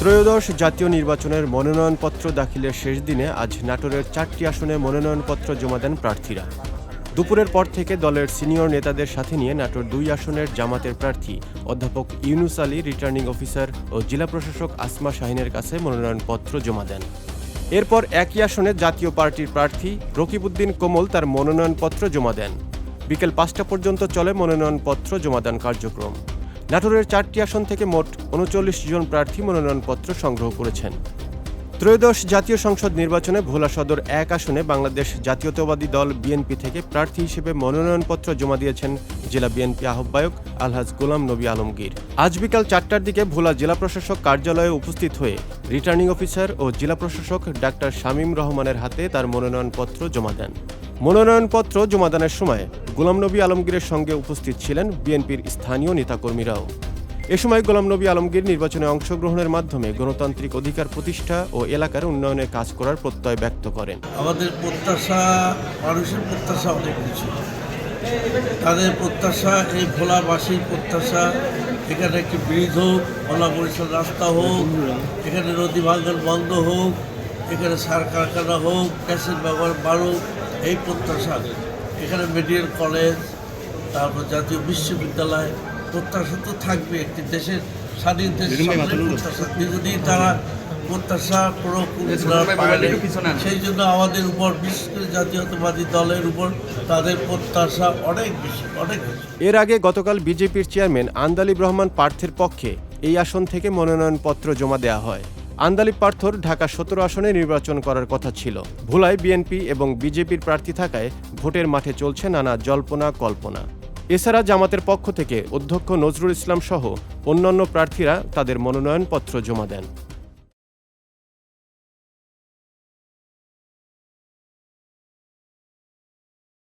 ত্রয়োদশ জাতীয় নির্বাচনের মনোনয়নপত্র দাখিলের শেষ দিনে আজ নাটোরের 4টি আসনে মনোনয়নপত্র জমা দেন প্রার্থীরা। দুপুরের পর থেকে দলের সিনিয়র নেতাদের সাথে নিয়ে নাটোর 2 আসনের জামাতের প্রার্থী অধ্যাপক ইউনুস আলী রিটার্নিং অফিসার ও জেলা প্রশাসক আসমা শাহিনের কাছে মনোনয়নপত্র জমা দেন। এরপর একই আসনে জাতীয় পার্টির প্রার্থী রকিবউদ্দিন কোমল তার মনোনয়নপত্র জমা দেন। বিকেল 5টা পর্যন্ত চলে মনোনয়নপত্র জমাদান কার্যক্রম। নাটোরের 4টি আসন থেকে মোট 39 জন প্রার্থী মনোনয়নপত্র সংগ্রহ করেছেন। ত্রয়োদশ জাতীয় সংসদ নির্বাচনে ভোলা সদর 1 আসনে বাংলাদেশ জাতীয়তাবাদী দল বিএনপি থেকে প্রার্থী হিসেবে মনোনয়নপত্র জমা দিয়েছেন জেলা বিএনপি আহ্বায়ক আলহাজ গোলাম নবী আলমগীর। আজ বিকাল 4টার দিকে ভোলা জেলা প্রশাসক কার্যালয়ে উপস্থিত হয়ে রিটার্নিং অফিসার ও জেলা প্রশাসক ডাক্তার শামীম রহমানের হাতে তার মনোনয়নপত্র জমা দেন। মনোনয়নপত্র জমাদানের সময় গোলাম নবী আলমগীরের সঙ্গে উপস্থিত ছিলেন বিএনপির স্থানীয় নেতাকর্মীরাও। এ সময় গোলাম নবী আলমগীর নির্বাচনে অংশগ্রহণের মাধ্যমে গণতান্ত্রিক অধিকার প্রতিষ্ঠা ও এলাকার উন্নয়নে কাজ করার প্রত্যয় ব্যক্ত করেন। আমাদের প্রত্যাশা, মানুষের প্রত্যাশা অনেক কিছু। তাদের প্রত্যাশা, এই ভোলাবাসীর প্রত্যাশা, এখানে একটি ব্রিজ হোক, ভোলা বরিশাল রাস্তা হোক, এখানে নদী ভাঙন বন্ধ হোক, এখানে সার কারখানা হোক, গ্যাসের ব্যবহার বাড়ুক, এই প্রত্যাশা। এখানে মেডিকেল কলেজ, তারপর জাতীয় বিশ্ববিদ্যালয়, প্রত্যাশা তো থাকবে। একটি দেশের স্বাধীন দেশের প্রত্যাশা, যদি তারা প্রত্যাশা সেই জন্য আমাদের উপর, বিশেষ করে জাতীয়তাবাদী দলের উপর তাদের প্রত্যাশা অনেক বেশি, অনেক বেশি। এর আগে গতকাল বিজেপির চেয়ারম্যান আন্দালিব রহমান পার্থের পক্ষে এই আসন থেকে মনোনয়নপত্র জমা দেওয়া হয়। আন্দালিব পার্থর ঢাকা 17 আসনে নির্বাচন করার কথা ছিল। ভোলায় বিএনপি এবং বিজেপির প্রার্থী থাকায় ভোটের মাঠে চলছে নানা জল্পনা কল্পনা। এছাড়া জামাতের পক্ষ থেকে অধ্যক্ষ নজরুল ইসলাম সহ অন্যান্য প্রার্থীরা তাদের মনোনয়নপত্র জমা দেন।